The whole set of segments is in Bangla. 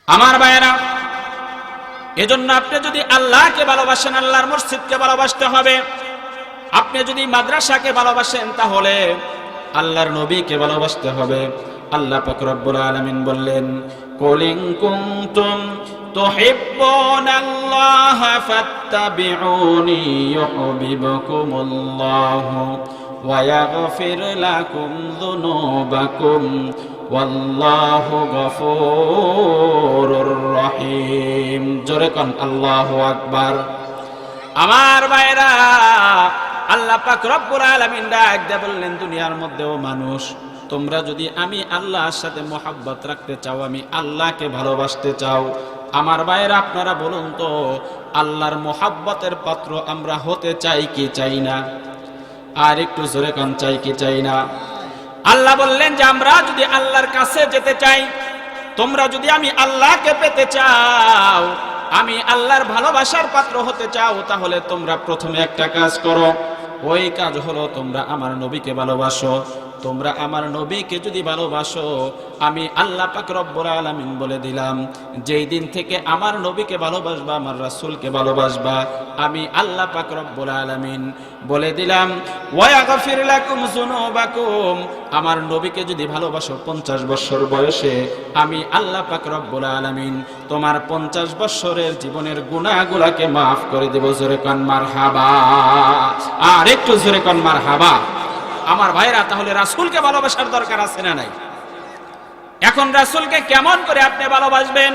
আমার ভাইয়েরা, এজন্য আপনি যদি আল্লাহকে ভালোবাসেন, আল্লাহর মসজিদকে ভালোবাসতে হবে। আপনি যদি মাদ্রাসাকে ভালোবাসেন, তাহলে আল্লাহর নবীকে ভালোবাসতে হবে। আল্লাহ পাক রব্বুল আলামিন বললেন, কুল ইন কুনতুম তুহিব্বুনাল্লাহ ফাত্তাবিউনি ইউহিব্বুকুমুল্লাহু ওয়া ইয়াগফির লাকুম যুনুবাকুম ওয়াল্লাহু গফুরুর রহিম। জোরে কোন আল্লাহু আকবার। আমার ভাইরা, আল্লাহ পাক রব্বুল আলামিন ডাক দিয়ে বললেন, দুনিয়ার মধ্যেও মানুষ, তোমরা যদি আমি আল্লাহর সাথে মহব্বত রাখতে চাও, আমি আল্লাহকে ভালোবাসতে চাও, আমার ভাইরা আপনারা বলুন তো, আল্লাহর মহব্বতের পাত্র আমরা হতে চাই কি চাই না? আর একটু জোরে কান, চাই কি চাই না? আল্লাহ বললেন যে আমরা যদি আল্লাহর কাছে যেতে চাই, তোমরা যদি আমি আল্লাহকে পেতে চাও, আমি আল্লাহর ভালোবাসার পাত্র হতে চাও, তাহলে তোমরা প্রথমে একটা কাজ করো। ওই কাজ হলো তোমরা আমার নবীকে ভালোবাসো। তোমরা আমার নবীকে যদি ভালোবাসো, আমি আল্লাহ পাক রব্বুল আলামিন বলে দিলাম, যেই দিন থেকে আমার নবীকে ভালোবাসবা, আমার রাসূলকে ভালোবাসবা, আমি আল্লাহ পাক রব্বুল আলামিন বলে দিলাম, ওয়া ইয়াগফির লাকুম যুনুবাকুম, আমার নবীকে যদি ভালোবাসো 50 বছর বয়সে, আমি আল্লাহ পাক রব্বুল আলামিন তোমার 50 বছরের জীবনের গুনাহগুলোকে maaf করে দেব। জোরে কান মারহাবা। আর একটু জোরে কান মারহাবা। আমার ভাইরা, তাহলে রাসূলকে ভালোবাসার দরকার আছে না নাই? এখন রাসূলকে কেমন করে আপনি ভালোবাসবেন?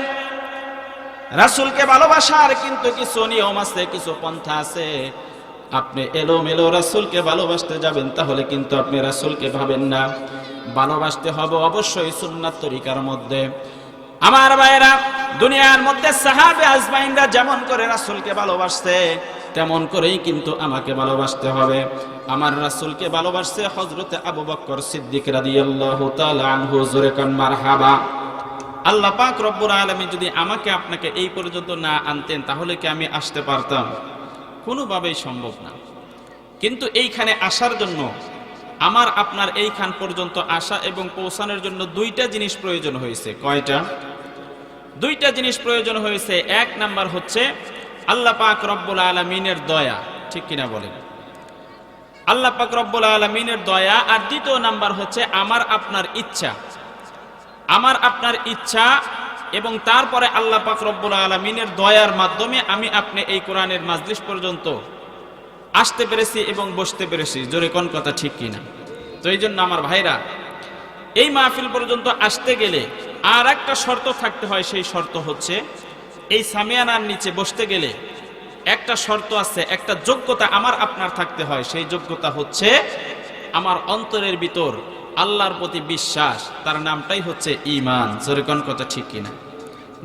রাসূলকে ভালোবাসার কিন্তু কিছু নিয়ম আছে, কিছু পন্থা আছে। আপনি এলোমেলো রাসূলকে ভালোবাসতে যাবেন, তাহলে কিন্তু আপনি রাসূলকে ভাবেন না। ভালোবাসতে হবে অবশ্যই সুন্নাত তরিকার মধ্যে। আমার ভাইরা, দুনিয়ার মধ্যে সাহাবে আজমাইনরা যেমন করে রাসূলকে ভালোবাসছে, তেমন করেই কিন্তু আমাকে ভালোবাসতে হবে। আমার রাসূলকে ভালোবাসছে হযরতে আবু বকর সিদ্দিক রাদিয়াল্লাহু তাআলা আনহু। জোরে কান মারহাবা। আল্লাহ পাক রব্বুল আলামিন যদি আমাকে আপনাকে এই পর্যন্ত না আনতেন, তাহলে কি আমি আসতে পারতাম? কোনোভাবেই সম্ভব না। কিন্তু এইখানে আসার জন্য, আমার আপনার এইখান পর্যন্ত আসা এবং পৌঁছানোর জন্য দুইটা জিনিস প্রয়োজন হয়েছে। কয়টা? দুইটা জিনিস প্রয়োজন হয়েছে। এক নাম্বার হচ্ছে আল্লাহ পাক রব্বুল আলামিনের দয়া। ঠিক কিনা বলেন? আল্লাহ পাক রব্বুল আলামিনের দয়া। আর দ্বিতীয় নাম্বার হচ্ছে আমার আপনার ইচ্ছা। আমার আপনার ইচ্ছা, এবং তারপরে আল্লাহ পাক রব্বুল আলামিনের দয়ার মাধ্যমে আমি আপনি এই কোরআনের মাজলিস পর্যন্ত আসতে পেরেছি এবং বসতে পেরেছি। জোরে কোন কথা, ঠিক কিনা? তো এই জন্য আমার ভাইরা, এই মাহফিল পর্যন্ত আসতে গেলে আর একটা শর্ত থাকতে হয়। সেই শর্ত হচ্ছে, এই সামিয়ানার নিচে বসতে গেলে একটা শর্ত আছে, একটা যোগ্যতা আমার আপনার থাকতে হয়। সেই যোগ্যতা হচ্ছে আমার অন্তরের ভিতর আল্লাহর প্রতি বিশ্বাস। তার নামটাই হচ্ছে ঈমান। জোরে কোন কথা, ঠিক কিনা?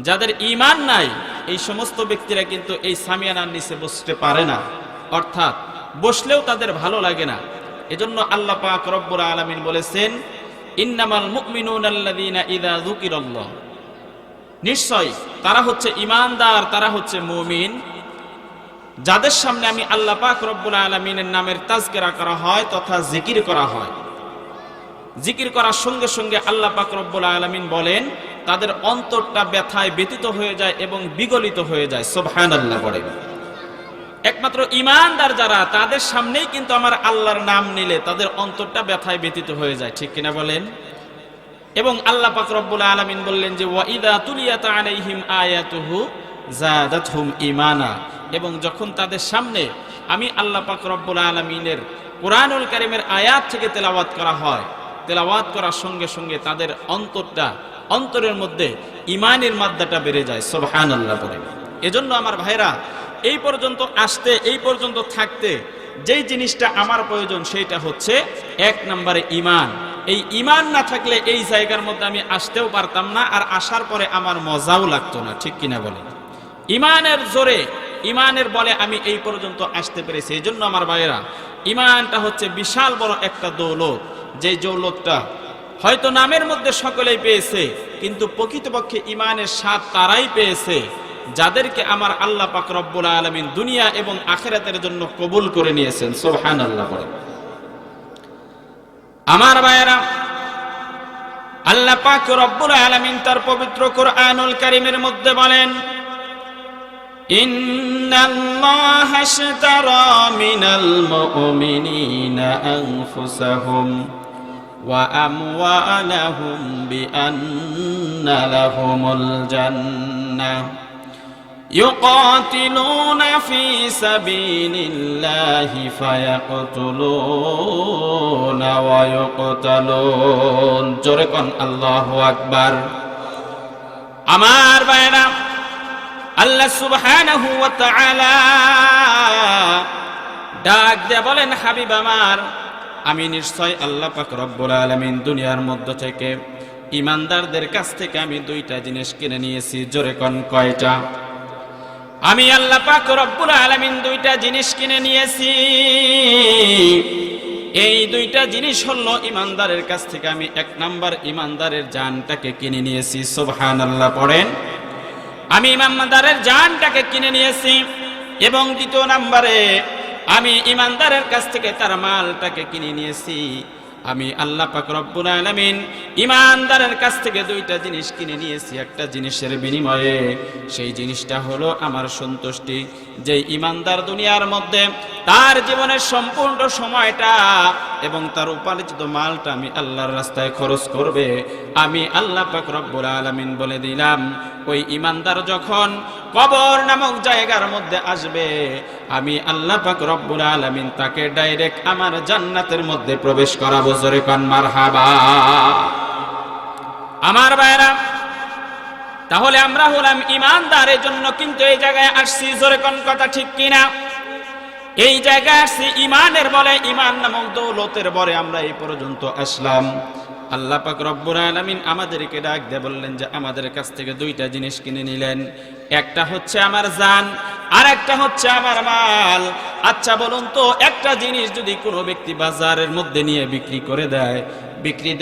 যাদের ঈমান নাই, এই সমস্ত ব্যক্তিরা কিন্তু এই সামিয়ানার নিচে বসতে পারে না, অর্থাৎ বসলেও তাদের ভালো লাগে না। এজন্য আল্লাহ পাক রব্বুল আলামিন বলেছেন, ইন্নামাল মুমিনুনা আল্লাযীনা ইযা যুকিরাল্লাহ, নিশ্চয় তারা হচ্ছে ঈমানদার, তারা হচ্ছে মুমিন, যাদের সামনে আমি আল্লাহ পাক রব্বুল আলামিনের নামের তাজকিরা করা হয় তথা জিকির করা হয়। জিকির করার সঙ্গে সঙ্গে আল্লাহ পাক রব্বুল আলামিন বলেন, তাদের অন্তরটা ব্যথায় ব্যথিত হয়ে যায় এবং বিগলিত হয়ে যায়। সুবহানাল্লাহ বলেন। একমাত্র ঈমানদার যারা, তাদের সামনেই কিন্তু আমার আল্লাহর নাম নিলে তাদের অন্তরটা ব্যথায় ব্যথিত হয়ে যায়। ঠিক কিনা বলেন? এবং আল্লাহ পাক রব্বুল আলামিন বললেন যে, ওয়া ইযা তুলিয়াত আলাইহিম আয়াতুহু যাদাতহুম ঈমানা, এবং যখন তাদের সামনে আমি আল্লাহ পাক রব্বুল আলামিনের কুরআনুল কারীমের আয়াত থেকে তেলাওয়াত করা হয়, তেলাওয়াত করার সঙ্গে সঙ্গে তাদের অন্তরের মধ্যে ঈমানের মাত্রাটা বেড়ে যায়। সুবহানাল্লাহ বলেন। এজন্য আমার ভাইরা, এই পর্যন্ত আসতে, এই পর্যন্ত থাকতে যেই জিনিসটা আমার প্রয়োজন, সেইটা হচ্ছে এক নম্বরে ঈমান। এই ঈমান না থাকলে এই জায়গার মধ্যে আমি আসতেও পারতাম না, আর আসার পরে আমার মজাও লাগতো না। ঠিক কিনা বলেন? ঈমানের জোরে, ঈমানের বলে আমি এই পর্যন্ত আসতে পেরেছি। এই জন্য আমার ভাইয়েরা, ঈমানটা হচ্ছে বিশাল বড় একটা দৌলত। যে দৌলতটা হয়তো নামের মধ্যে সকলেই পেয়েছে, কিন্তু প্রকৃতপক্ষে ঈমানের স্বাদ তারাই পেয়েছে যাদেরকে আমার আল্লাহ পাক রব্বুল আলামিন দুনিয়া এবং আখিরাতের জন্য কবুল করে নিয়েছেন। সুবহানাল্লাহ বলেন। আমার ভাইয়েরা, আল্লাহ পাক রব্বুল আলামিন তার পবিত্র কোরআনুল কারীমের মধ্যে বলেন, ইন্নাল্লাহা আশতারা মিনাল মুমিনিনা আনফুসাহুম ওয়া আমওয়ালাহুম বিআন্না লাহুমুল জান্নাহ ইউকাতিলুনা ফি সাবিলিল্লাহি ফায়াকতুলুনা ওয়া ইউকতালুন। জোরে কোন আল্লাহু আকবার। আমার ভাইরা, আল্লাহ সুবহানাহু ওয়া তাআলা ডাক দিয়ে বলেন, হাবিব আমার, আমি নিশ্চয় আল্লাহ পাক রব্বুল আলামিন দুনিয়ার মধ্য থেকে ঈমানদারদের কাছ থেকে আমি দুইটা জিনিস কিনে নিয়েছি। জোরে কোন কয়টা? আমি আল্লাহ পাক রব্বুল আলামিন দুইটা জিনিস কিনে নিয়েছি। এই দুইটা জিনিস হলো ঈমানদারের কাছ থেকে আমি এক নাম্বার ঈমানদারের জানটাকে কিনে নিয়েছি। সুবহানাল্লাহ পড়েন। আমি ঈমানদারের জানটাকে কিনে নিয়েছি এবং দ্বিতীয় নম্বরে আমি ঈমানদারের কাছ থেকে তার মালটাকে কিনে নিয়েছি। আমি আল্লাহ পাক রব্বুল আলামিন ঈমানদারের কাছ থেকে দুইটা জিনিস কিনে নিয়েছি একটা জিনিসের বিনিময়ে। সেই জিনিসটা হলো আমার সন্তুষ্টি। যে ঈমানদার দুনিয়ার মধ্যে তার জীবনের সম্পূর্ণ সময়টা এবং তার উপার্জিত মালটা আমি আল্লাহর রাস্তায় খরচ করবে, আমি আল্লাহ পাক রব্বুল আলামিন বলে দিলাম, ওই ঈমানদার যখন কবর নামক জায়গার মধ্যে আসবে, আমি আল্লাহ পাক রব্বুল আলামিন তাকে ডাইরেক্ট আমার জান্নাতের মধ্যে প্রবেশ করাবো। জোরে কোন মারহাবা। আমার ভাইরা, তাহলে আমরা হলাম ঈমানদারের জন্য কিন্তু এই জায়গায় আসছি। জোরে কোন কথা ঠিক কিনা? এই জায়গায় আসছি ঈমানের বলে, ঈমান নামক দৌলতের বলে আমরা এই পর্যন্ত আসলাম। আল্লাহ পাক রব্বুল আলামিন আমাদেরকে ডাক দিয়ে বললেন যে আমাদের কাছ থেকে দুইটা জিনিস কিনে নিলেন। একটা হচ্ছে আমার জান, আর একটা হচ্ছে আমার মাল। আচ্ছা বলুন তো, একটা জিনিস যদি কোনো ব্যক্তি বাজারের মধ্যে নিয়ে বিক্রি করে দেয়, বিক্রি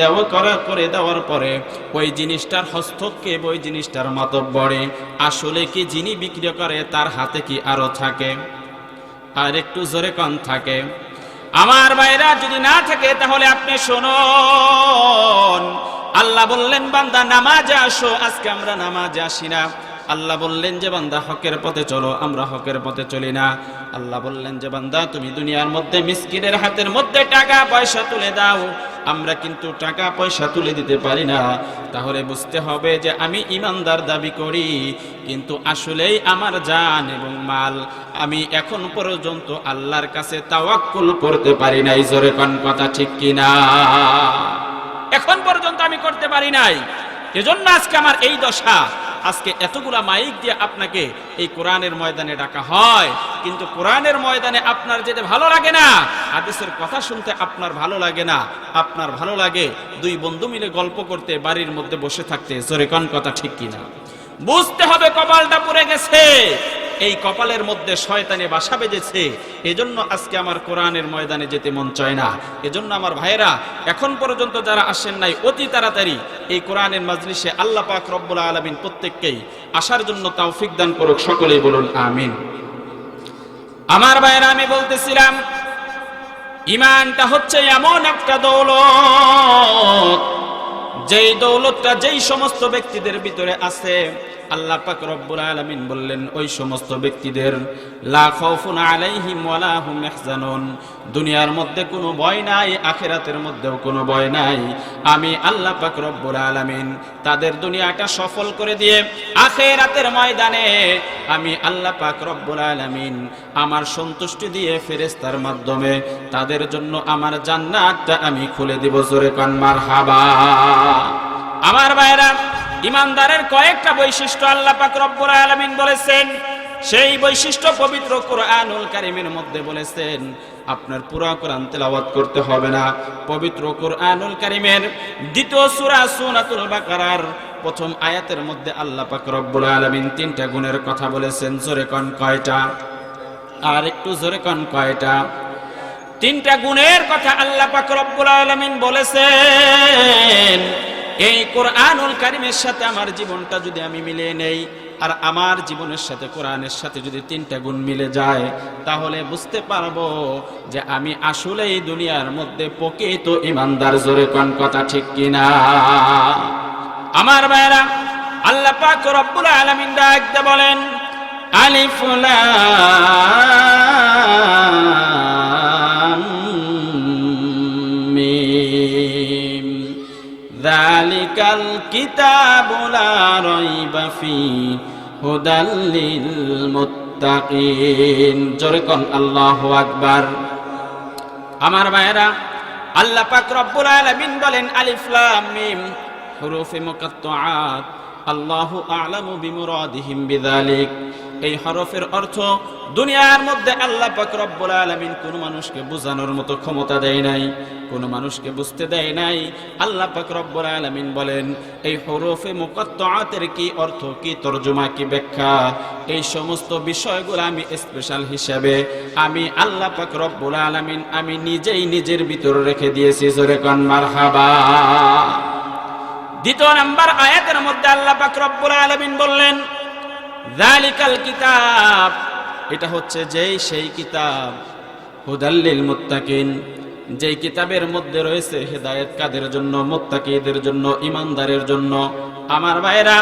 করে দেওয়ার পরে ওই জিনিসটার হস্তক্ষেপ, ওই জিনিসটার মাতব্বরে আসলে কি যিনি বিক্রি করে তার হাতে কি আরো থাকে? আর একটু জোরে কোন থাকে? আমার ভাইরা, যদি না থাকে তাহলে আপনি শুনুন। আল্লাহ বললেন, বান্দা নামাজে আসো। আজকে আমরা নামাজে আসি না। আল্লাহ বললেন যে বান্দা হকের পথে চলো, আমরা হকের পথে চলি না। আল্লাহ বললেন যে বান্দা তুমি দুনিয়ার মধ্যে মিসকিনের হাতের মধ্যে টাকা পয়সা তুলে দাও, আমরা কিন্তু টাকা পয়সা তুলে দিতে পারি না। তাহলে বুঝতে হবে যে আমি ঈমানদার দাবি করি, কিন্তু আসলেই আমার জান এবং মাল আমি এখন পর্যন্ত আল্লাহর কাছে তাওয়াক্কুল করতে পারি নাই। জোরে কোন কথা ঠিক কিনা? এখন পর্যন্ত আমি করতে পারি নাই। এজন্য আজকে আমার এই দশা। আজকে এতগুলা মাইক দিয়ে আপনাকে এই কোরআনের ময়দানে ডাকা হয়, কিন্তু কোরআনের ময়দানে আপনার যেতে ভালো লাগে না, হাদিসের কথা শুনতে আপনার ভালো লাগে না। আপনার ভালো লাগে দুই বন্ধু মিলে গল্প করতে, বাড়ির মধ্যে বসে থাকতে। জোরে কোন কথা ঠিক কিনা? বুঝতে হবে কপালটা পুড়ে গেছে, এই কপালের মধ্যে শয়তানে বাসা বেঁধেছে। এজন্য আজকে আমার কোরআনের ময়দানে যেতে মন চায় না। এজন্য আমার ভাইরা, এখন পর্যন্ত যারা আসেন নাই, অতি তাড়াতাড়ি এই কোরআনের মাজলিসে আল্লাহ পাক রব্বুল আলামিন প্রত্যেককেই আসার জন্য তৌফিক দান করুক। সকলেই বলুন আমিন। আমার ভাইরা, আমি বলতেছিলাম ঈমানটা হচ্ছে এমন একটা দৌলত, যেই দৌলতটা যেই সমস্ত ব্যক্তিদের ভিতরে আছে, আল্লাহ পাক রব্বুল আলামিন বললেন ওই সমস্ত ব্যক্তিদের লা খাউফুন আলাইহিম ওয়ালা হুম ইয়াহজানুন। দুনিয়ার মধ্যে কোনো ভয় নাই, আখিরাতের মধ্যেও কোনো ভয় নাই। আমি আল্লাহ পাক রব্বুল আলামিন তাদের দুনিয়াটা সফল করে দিয়ে আখিরাতের ময়দানে আমি আল্লাহ পাক রব্বুল আলামিন আমার সন্তুষ্টি দিয়ে ফেরেশতার মাধ্যমে তাদের জন্য আমার জান্নাতটা আমি খুলে দিব। জোরে কোন মারহাবা। আমার ভাইরা, ঈমানদারের কয়েকটা বৈশিষ্ট্য আল্লাহ পাক রব্বুল আলামিন বলেছেন। সেই বৈশিষ্ট্য পবিত্র কোরআনুল কারীমের মধ্যে বলেছেন। আপনার পুরো কোরআন তেলাওয়াত করতে হবে না। পবিত্র কোরআনুল কারীমের দ্বিতীয় সূরা সূরাতুল বাকারার প্রথম আয়াতের মধ্যে আল্লাহ পাক রব্বুল আলামিন তিনটা গুণের কথা বলেছেন। জোরে কোন কয়টা? আর একটু জোরে কোন কয়টা? তিনটা গুণের কথা আল্লাহ পাক রব্বুল আলামিন বলেছেন। এই কোরআনুল কারীমের সাথে আমার জীবনটা যদি আমি মিলিয়ে নেই, আর আমার জীবনের সাথে কোরআনের সাথে যদি 3টা গুণ মিলে যায়, তাহলে বুঝতে পারবো যে আমি আসলেই দুনিয়ার মধ্যে প্রকৃত ঈমানদার। জোরে কোন কথা ঠিক কিনা? আমার ভাইরা, আল্লাহ পাক রব্বুল আলামিন ডাক দিয়ে বলেন, আলিফ লাম মিম যালিকাল কিতাবু লা রাইবা ফীহি হুদাল লিল মুত্তাকিন। জোরে কোন আল্লাহু আকবার। আমার ভাইরা, আল্লাহ পাক রব্বুল আলামিন বলেন, আলিফ লাম মিম হুরুফে মুকাত্তাআত, আল্লাহু আ'লামু বিমুরাদিহিম বিযালিক। এই হরফের অর্থ দুনিয়ার মধ্যে আল্লাহ পাক রব্বুল আলামিন কোন মানুষকে বোঝানোর মতো ক্ষমতা দেয় নাই, কোন মানুষকে বুঝতে দেয় নাই। আল্লাহ পাক রব্বুল আলামিন বলেন, এই হরফে মুকাত্তাআতের কি অর্থ, কি তরজমা, কি ব্যাখ্যা, এই সমস্ত বিষয়গুলো আমি স্পেশাল হিসাবে আমি আল্লাহ পাক রব্বুল আলামিন আমি নিজেই নিজের ভিতরে রেখে দিয়েছি। জোরে কোন মারহাবা। দ্বিতীয় নাম্বার আয়াতের মধ্যে আল্লাহ পাক রব্বুল আলামিন বললেন, যালিকাল কিতাব, এটা হচ্ছে সেই কিতাব, হুদাল লিল মুত্তাকিন, যেই কিতাবের মধ্যে রয়েছে হেদায়েত কাদের জন্য? মুত্তাকিদের জন্য, ঈমানদারের জন্য। আমার ভাইরা,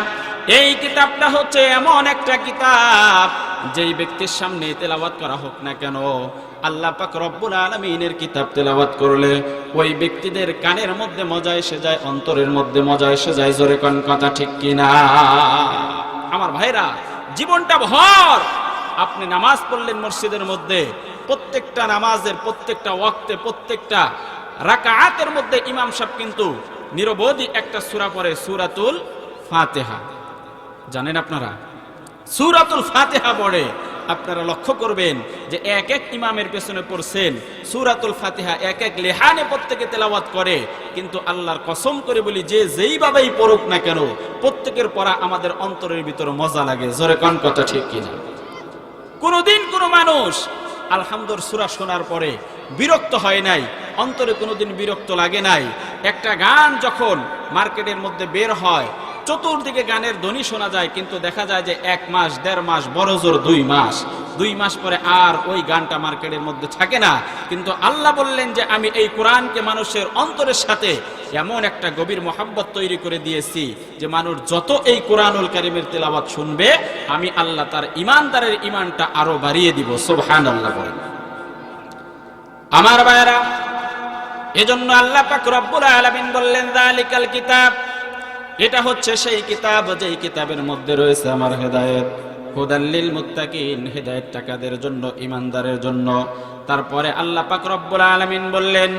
এই কিতাবটা হচ্ছে এমন একটা কিতাব, যেই ব্যক্তির সামনে তেলাওয়াত করা হোক না কেন, আল্লাহ পাক রব্বুল আলামিনের কিতাব তেলাওয়াত করলে ওই ব্যক্তিদের কানের মধ্যে মজা এসে যায়, অন্তরের মধ্যে মজা এসে যায়। জোরে কোন কথা ঠিক কিনা? আমার ভাইরা, জীবনটা ভর আপনি নামাজ পড়লেন মসজিদের মধ্যে, প্রত্যেকটা নামাজের প্রত্যেকটা ওয়াক্তে প্রত্যেকটা রাকাতের মধ্যে ইমাম সাহেব কিন্তু নিরবধি একটা সূরা পড়ে, সূরাতুল ফাতিহা। জানেন আপনারা, সূরাতুল ফাতিহা পড়ে। আপনারা লক্ষ্য করবেন যে এক এক ইমামের পেছনে পড়ছেন সূরাতুল ফাতিহা, এক এক লেহানে প্রত্যেকে তেলাওয়াত করে। কিন্তু আল্লাহর কসম করে বলি, যে যেইভাবেই পড়ুক না কেন, প্রত্যেকের পড়া আমাদের অন্তরের ভিতরে মজা লাগে। জোরে কোন কথা ঠিক কিনা? কোনদিন কোন মানুষ আলহামদুলিল্লাহ সূরা শোনার পরে বিরক্ত হয় নাই, অন্তরে কোনোদিন বিরক্ত লাগে নাই। একটা গান যখন মার্কেটের মধ্যে বের হয়, চতুর্দিকে গানের ধ্বনি শোনা যায়, কিন্তু দেখা যায় যে 1 মাস 1.5 মাস, বড় জোর 2 মাস পরে আর ওই গানটা মার্কেটের মধ্যে থাকে না। কিন্তু আল্লাহ বললেন যে আমি এই কোরআনকে মানুষের অন্তরের সাথে এমন একটা গভীর মহব্বত তৈরি করে দিয়েছি যে মানুষ যত এই কোরআনুল কারীমের তেলাওয়াত শুনবে, আমি আল্লাহ তার ঈমানদারের ঈমানটা আরো বাড়িয়ে দিব। সুবহানাল্লাহ বলেন। আমার ভাইরা, এজন্য আল্লাহ পাক রব্বুল আলামিন বললেন, যালিকাল কিতাব, এটা হচ্ছে সেই কিতাব, যেই কিতাবের মধ্যে রয়েছে আমার হেদায়েত, হুদাল লিল মুত্তাকিন, হেদায়েতটা কাদের জন্য? ঈমানদারের জন্য। তারপরে আল্লাহ পাক রব্বুল আলামিন বললেন,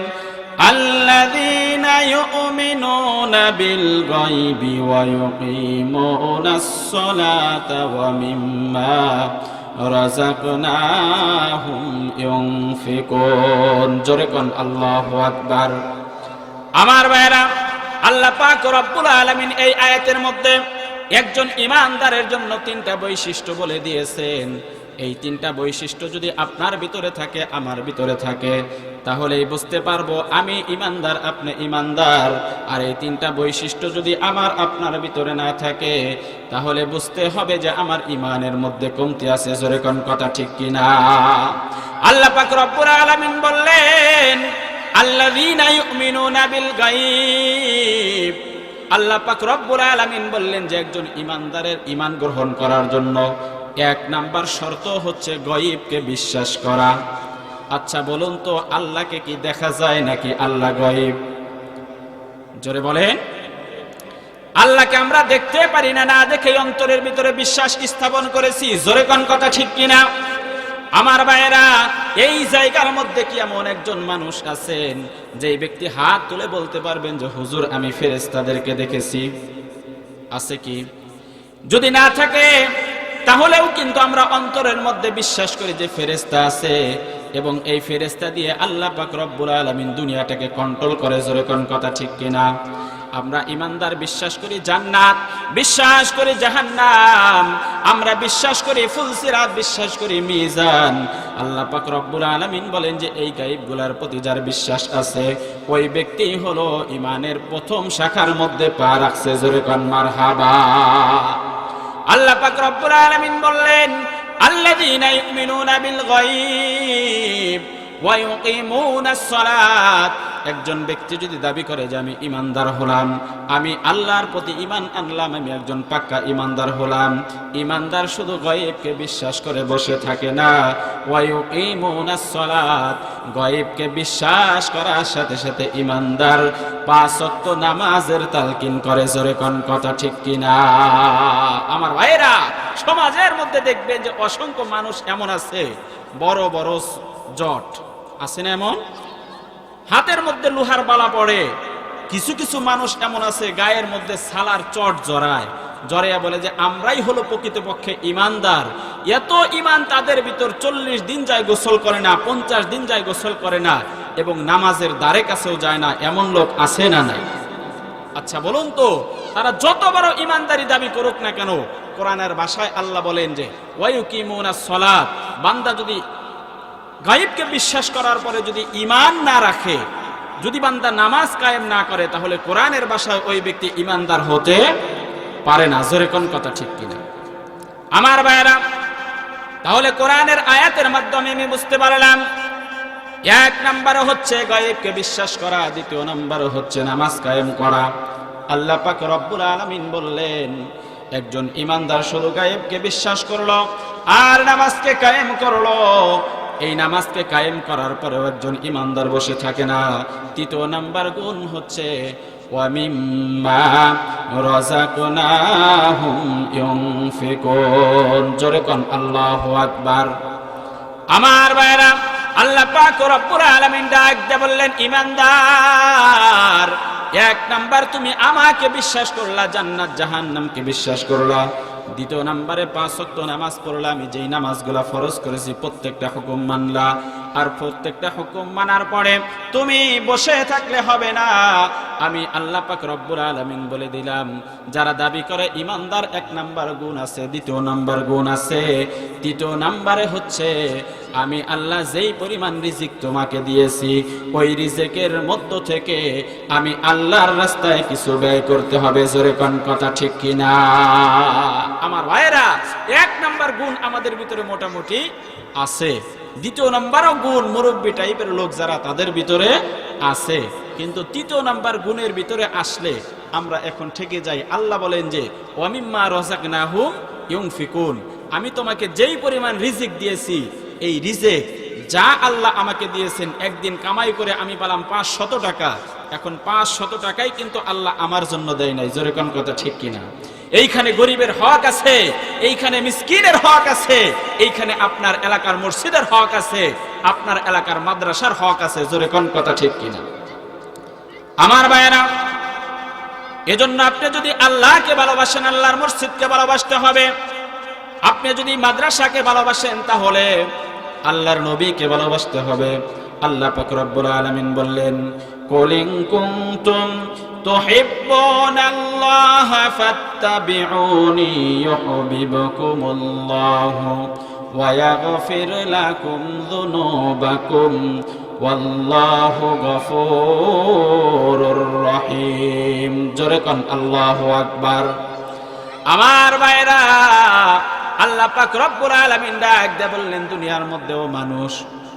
আল্লাযীনা ইউমিনুনা বিল গায়বি ওয়া ইউকিমুনাস সালাতা ওয়া মিম্মা রাযাকনাহুম ইউনফিকুন। জোরে কোন আল্লাহু আকবার। আমার ভাইরা, আল্লাহ পাক রব্বুল আলামিন এই আয়াতের মধ্যে একজন ঈমানদারের জন্য 3টা বৈশিষ্ট্য বলে দিয়েছেন। এই 3টা বৈশিষ্ট্য যদি আপনার ভিতরে থাকে, আমার ভিতরে থাকে, তাহলেই বুঝতে পারবো আমি ঈমানদার, আপনি ঈমানদার। আর এই 3টা বৈশিষ্ট্য যদি আমার আপনার ভিতরে না থাকে, তাহলে বুঝতে হবে যে আমার ঈমানের মধ্যে কমতি আছে। জোরে কোন কথা ঠিক কিনা? আল্লাহ পাক রব্বুল আলামিন বললেন, আল্লাযীনা ইউমিনুনা বিল গায়ব। আল্লাহ পাক রব্বুল আলামিন বললেন যে একজন ঈমানদারের ঈমান গ্রহণ করার জন্য 1 নাম্বার শর্ত হচ্ছে গায়বকে বিশ্বাস করা। আচ্ছা বলুন তো, আল্লাহকে কি দেখা যায় নাকি আল্লাহ গায়ব? জোরে বলেন। আল্লাহকে আমরা দেখতে পারি না, না দেখে অন্তরের ভিতরে বিশ্বাস স্থাপন করেছি। জোরে কোন কথা ঠিক কিনা? আমার ভাইয়েরা, এই জায়গার মধ্যে কি এমন একজন মানুষ আছেন যেই ব্যক্তি হাত তুলে বলতে পারবেন যে হুজুর আমি ফেরেশতাদেরকে দেখেছি? আছে কি? যদি না থাকে, তাহলেও কিন্তু আমরা অন্তরের মধ্যে বিশ্বাস করি যে ফেরেশতা আছে, এবং এই ফেরেশতা দিয়ে আল্লাহ পাক রব্বুল আলামিন দুনিয়াটাকে কন্ট্রোল করে। জোরে কোন কথা ঠিক কিনা? আমরা ঈমানদার বিশ্বাস করি জান্নাত, বিশ্বাস করি জাহান্নাম, আমরা বিশ্বাস করি ফুলসিরাত, বিশ্বাস করি মিজান। আল্লাহ পাক রব্বুল আলামিন বলেন যে এই গায়বগুলোর প্রতি যার বিশ্বাস আছে, ওই ব্যক্তি হলো ঈমানের প্রথম শাখার মধ্যে পা রাখছে। জোরে কোন মারহাবা। আল্লাহ পাক রব্বুল আলামিন বললেন, আল্লাযীনা ইউমিনুনা বিল গায়ব ওয়া ইউকিমুনাস সালাত। একজন ব্যক্তি যদি দাবি করে যে আমি ইমানদার হলাম, আমি আল্লাহর প্রতি ঈমান আনলাম, আমি একজন পাক্কা ইমানদার হলাম, ইমানদার শুধু গায়বকে বিশ্বাস করে বসে থাকে না, ওয়া ইউকিমুনাস সালাত, গায়বকে বিশ্বাস করার সাথে সাথে ইমানদার 5 ওয়াক্ত নামাজের তালকিন করে। জোরে কোন কথা ঠিক কিনা? আমার ভাইরা, সমাজের মধ্যে দেখবেন যে অসংখ্য মানুষ এমন আছে, বড় বড় জট আছে না, এমন হাতের মধ্যে লোহার বালা পড়ে। কিছু কিছু মানুষ এমন আছে গায়ের মধ্যে সালার চট জড়ায়, জড়াইয়া বলে যে আমরাই হলো প্রকৃতপক্ষে ইমানদার। এত ইমান তাদের ভিতর, 40 দিন যায় গোসল করে না, 50 দিন যায় গোসল করে না, এবং নামাজের দ্বারে কাছেও যায় না। এমন লোক আছে না নাই? আচ্ছা বলুন তো, তারা যত বড় ইমানদারি দাবি করুক না কেন, কোরআনের ভাষায় আল্লাহ বলেন যে ওয়ায়ুকিমুনাস সালাত, বান্দা যদি গায়বকে বিশ্বাস করার পরে যদি ঈমান না রাখে, যদি বান্দা নামাজ কায়েম না করে, তাহলে কোরআনের ভাষায় ওই ব্যক্তি ঈমানদার হতে পারে না। জোরে কোন কথা ঠিক কিনা? আমার ভাইরা, তাহলে কোরআনের আয়াতের মাধ্যমে আমি বুঝতে পারলাম, 1 নম্বরে হচ্ছে গায়বকে বিশ্বাস করা, 2 নম্বরে হচ্ছে নামাজ কায়েম করা। আল্লাহ পাক রব্বুল আলামিন বললেন, একজন ঈমানদার শুধু গায়বকে বিশ্বাস করলো আর নামাজকে কায়েম করলো, এই নামাজকে কায়েম করার পরেও একজন ঈমানদার বসে থাকে না। 3 নাম্বার গুণ হচ্ছে ওয়া মিম্মা রাযাকনাহুম ইউনফিকুন। জোরে কোন আল্লাহু আকবার। আমার ভাইরা, আল্লাহ পাক রব্বুল আলামিন ডাক দিয়ে বললেন, ঈমানদার, 1 নাম্বার তুমি আমাকে বিশ্বাস করলা, জান্নাত জাহান্নামকে বিশ্বাস করলা। 2 নম্বরে 5 ওয়াক্ত নামাজ পড়লা, আমি যেই নামাজগুলা ফরজ করেছি প্রত্যেকটা হুকুম মানলা। আর প্রত্যেকটা হুকুম মানার পরে তুমি বসে থাকলে হবে না। আমি আল্লাহ পাক রব্বুল আলামিন বলে দিলাম, যারা দাবি করে ইমানদার 1 নাম্বার গুণ আছে, 2 নাম্বার গুণ আছে। 3 নাম্বারে হচ্ছে আমি আল্লাহ যেই পরিমাণ রিজিক তোমাকে দিয়েছি, ওই রিজিকের মধ্য থেকে আমি আল্লাহর রাস্তায় কিছু ব্যয় করতে হবে। জোরে কোন কথা ঠিক কিনা? আমার ভাইরা, 1 নাম্বার গুণ আমাদের ভিতরে মোটামুটি আছে, 2 নাম্বারও গুণ মুরব্বী টাইপের লোক যারা, তাদের ভিতরে আছে। কিন্তু 3 নাম্বার গুণের ভিতরে আসলে আমরা এখন থেকে যাই। আল্লাহ বলেন যে ওয়া মিম্মা রাযাকনাহুম ইউনফিকুন, আমি তোমাকে যেই পরিমাণ রিজিক দিয়েছি, এই রিজিক যা আল্লাহ আমাকে দিয়েছেন, একদিন কামাই করে আমি পেলাম 500 টাকা, এখন 500 টাকাই কিন্তু আল্লাহ আমার জন্য দেয় নাই। জোরে কোন কথা ঠিক কিনা? এইখানে গরিবের হক আছে, এইখানে মিসকিনের হক আছে, এইখানে আপনার এলাকার মসজিদের হক আছে, আপনার এলাকার মাদ্রাসার হক আছে। জোরে কোন কথা ঠিক কিনা? আমার ভাইয়েরা, এজন্য আপনি যদি আল্লাহকে ভালোবাসেন, আল্লাহর মসজিদকে ভালোবাসতে হবে। আপনি যদি মাদ্রাসাকে ভালোবাসেন, তাহলে আল্লাহর নবীকে ভালোবাসতে হবে। আল্লাহ পাক রব্বুল আলামিন বললেন, কুল ইন কুনতুম তুহিব্বুনাল্লাহা ফাত্তাবিউনি ইউহিব্বুকুমুল্লাহু ওয়া ইয়াগফির লাকুম যুনুবাকুম ওয়াল্লাহু গফুরুর রহিম। জোরে কোন আল্লাহু আকবার। আমার ভাইরা, আল্লাহ পাক রব্বুল আলামিন ডাক দিয়ে বললেন, দুনিয়ার মধ্যেও মানুষ,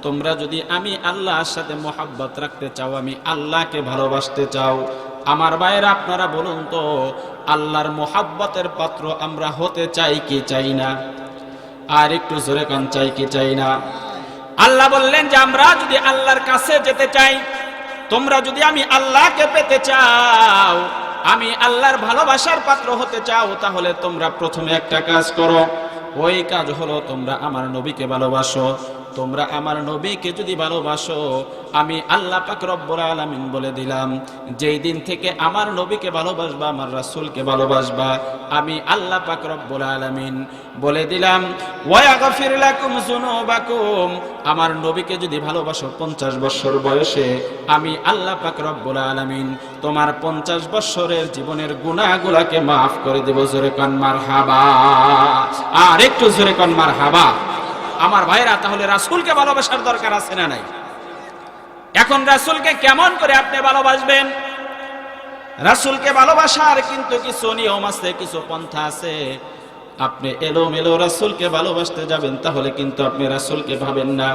তোমরা যদি আমি আল্লাহর সাথে মোহাব্বত রাখতে চাও, আমি আল্লাহকে ভালোবাসতে চাও, আমার ভাইরা আপনারা বলুন তো, আল্লাহর মোহাব্বতের পাত্র আমরা হতে চাই কি চাই না? আর একটু জোরে কান, চাই কি চাই না? আল্লাহ বললেন যে আমরা যদি আল্লাহর কাছে যেতে চাই, তোমরা যদি আমি আল্লাহকে পেতে চাও, আমি আল্লাহর ভালোবাসার পাত্র হতে চাও, তাহলে তোমরা প্রথমে একটা কাজ করো। ওই কাজ হলো তোমরা আমার নবীকে ভালোবাসো। তোমরা আমার নবীকে যদি ভালোবাসো, আমি আল্লাহ পাক রব্বুল আলামিন বলে দিলাম, যেই দিন থেকে আমার নবীকে ভালোবাসবা, আমার রাসূলকে ভালোবাসবা, আমি আল্লাহ পাক রব্বুল আলামিন বলে দিলাম ওয়া ইয়াগফির লাকুম যুনুবাকুম, আমার নবীকে যদি ভালোবাসো 50 বছর বয়সে, আমি আল্লাহ পাক রব্বুল আলামিন তোমার 50 বছরের জীবনের গুনাহগুলোকে maaf করে দেব। জোরে কোন মারহাবা। আর একটু জোরে কোন মারহাবা। আমার ভাইরা, তাহলে রাসূলকে ভালোবাসার দরকার আছে না নাই? এখন রাসূলকে কেমন করে আপনি ভালোবাসবেন? রাসূলকে ভালোবাসার কিন্তু কিছু নিয়ম আছে, কিছু পন্থা আছে। আপনি এলোমেলো রাসূলকে ভালোবাসতে যাবেন, তাহলে কিন্তু আপনি রাসূলকে ভাবেন না।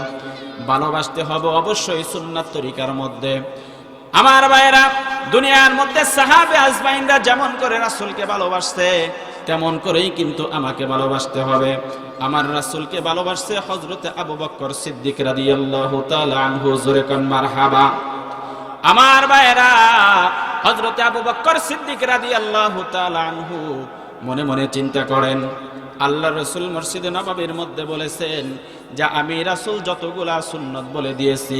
ভালোবাসতে হবে অবশ্যই সুন্নাত তরিকার মধ্যে। আমার ভাইয়েরা, দুনিয়ার মধ্যে সাহাবে আজমাইনরা যেমন করে রাসূলকে ভালোবাসছে, তেমন করেই কিন্তু আমাকে ভালোবাসতে হবে। আমার রাসূলকে ভালোবাসছে হযরতে আবু বকর সিদ্দিক রাদিয়াল্লাহু তাআলা আনহু, জোরে কোন মারহাবা। আমার ভাইয়েরা, হযরতে আবু বকর সিদ্দিক রাদিয়াল্লাহু তাআলা আনহু মনে মনে চিন্তা করেন, আল্লাহ রাসূল মসজিদে নববীর মধ্যে বলেছেন যে আমি রাসূল যতগুলা সুন্নাত বলে দিয়েছি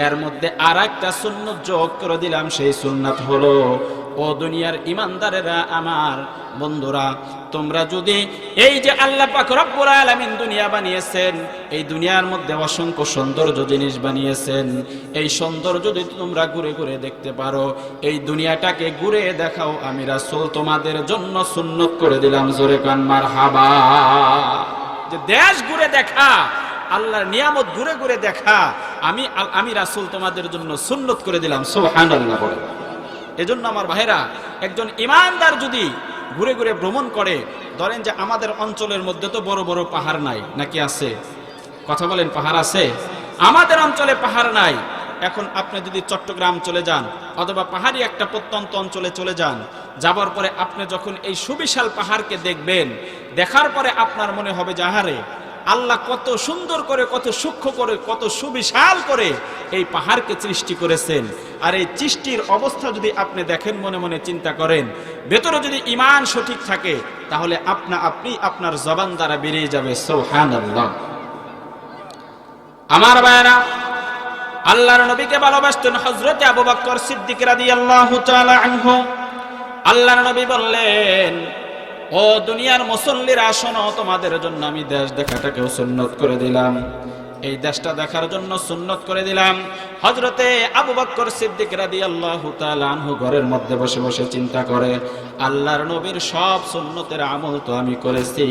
এর মধ্যে আরেকটা সুন্নাত যোগ করে দিলাম। সেই সুন্নাত হলো, ও দুনিয়ার ইমানদারেরা, আমার বন্ধুরা, তোমরা যদি এই যে আল্লাহ পাক রব্বুল আলামিন দুনিয়া বানিয়েছেন, এই দুনিয়ার মধ্যে অসংখ্য সৌন্দর্য জিনিস বানিয়েছেন, এই সৌন্দর্য যদি তোমরা ঘুরে ঘুরে দেখতে পারো, এই দুনিয়াটাকে ঘুরে দেখাও, আমি রাসূল তোমাদের জন্য সুন্নত করে দিলাম। জোরে কান মারহাবা। যে দেশ ঘুরে দেখা, আল্লাহর নিয়ামত ঘুরে ঘুরে দেখা, আমি রাসূল তোমাদের জন্য সুন্নত করে দিলাম। সুবহানাল্লাহ বলে। এজন্য আমার ভাইরা, একজন ইমানদার যদি ঘুরে ঘুরে ভ্রমণ করে, ধরেন যে আমাদের অঞ্চলের মধ্যে তো বড় বড় পাহাড় নাই, নাকি আছে? কথা বলেন, পাহাড় আছে? আমাদের অঞ্চলে পাহাড় নাই। এখন আপনি যদি চট্টগ্রাম চলে যান অথবা পাহাড়ি একটা প্রত্যন্ত অঞ্চলে চলে যান, যাবার পরে আপনি যখন এই সুবিশাল পাহাড়কে দেখবেন, দেখার পরে আপনার মনে হবে যে আহারে, আল্লাহ কত সুন্দর করে, কত সূক্ষ্ম করে, কত সুবিশাল করে এই পাহাড়কে সৃষ্টি করেছেন। আর এই সৃষ্টির অবস্থা যদি আপনি দেখেন, মনে মনে চিন্তা করেন, ভেতরে যদি ঈমান সঠিক থাকে, তাহলে আপনি আপনার জবান দ্বারা বেরিয়ে যাবে সুবহানাল্লাহ। আমার ভাইরা, আল্লাহর নবীকে ভালোবাসতেন হযরতে আবু বকর সিদ্দিক রাদিয়াল্লাহু তাআলা আনহু। আল্লাহর নবী বললেন, ও দুনিয়ার মুসল্লিরা শোনো, তোমাদের জন্য আমি দেশ দেখাটাকেও সুন্নত করে দিলাম। এই দেশটা দেখার জন্য সুন্নত করে দিলাম। হযরতে আবু বকর সিদ্দিক রাদিয়াল্লাহু তাআলা আনহু ঘরের মধ্যে বসে বসে চিন্তা করে, আল্লাহর নবীর সব সুন্নতের আমল তো আমি করেছি,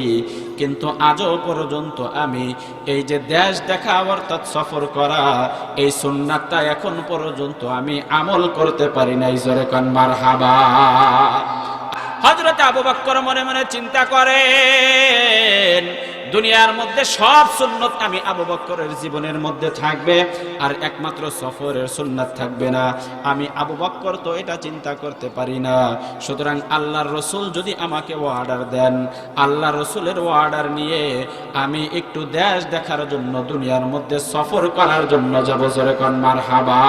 কিন্তু আজও পর্যন্ত আমি এই যে দেশ দেখা অর্থাৎ সফর করা, এই সুন্নাতটা এখন পর্যন্ত আমি আমল করতে পারি নাই। জোরে কান মারহাবা। হযরত আবু বকর মনে মনে চিন্তা করেন, দুনিয়ার মধ্যে সব সুন্নত আমি আবু বকরের জীবনের মধ্যে থাকবে, আর একমাত্র সফরের সুন্নাত থাকবে না। আমি আবু বকর তো এটা চিন্তা করতে পারি না। সুতরাং আল্লাহর রাসূল যদি আমাকে অর্ডার দেন, আল্লাহর রাসূলের অর্ডার নিয়ে আমি একটু দেশ দেখার জন্য, দুনিয়ার মধ্যে সফর করার জন্য যাব। জোরে কোন মারহাবা।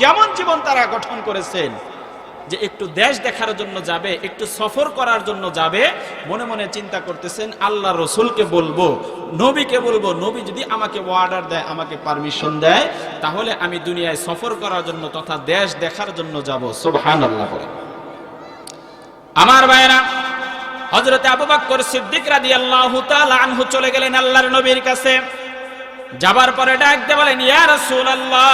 কেমন জীবন তারা গঠন করেছেন যে একটু দেশ দেখার জন্য যাবে, একটু সফর করার জন্য যাবে। মনে মনে চিন্তা করতেছেন, আল্লাহ রসুলকে বলবো, নবীকে বলবো, নবী যদি আমাকে অর্ডার দেয়, আমাকে পারমিশন দেয়, তাহলে আমি দুনিয়ায় সফর করার জন্য তথা দেশ দেখার জন্য যাব। সুবহানাল্লাহ বলে। আমার ভাইরা, হযরতে আবু বকর সিদ্দিক রাদিয়াল্লাহু তাআলা আনহু চলে গেলেন আল্লাহর নবীর কাছে। যাবার পরে ডাক দিয়ে বলেন, ইয়া রাসূলুল্লাহ,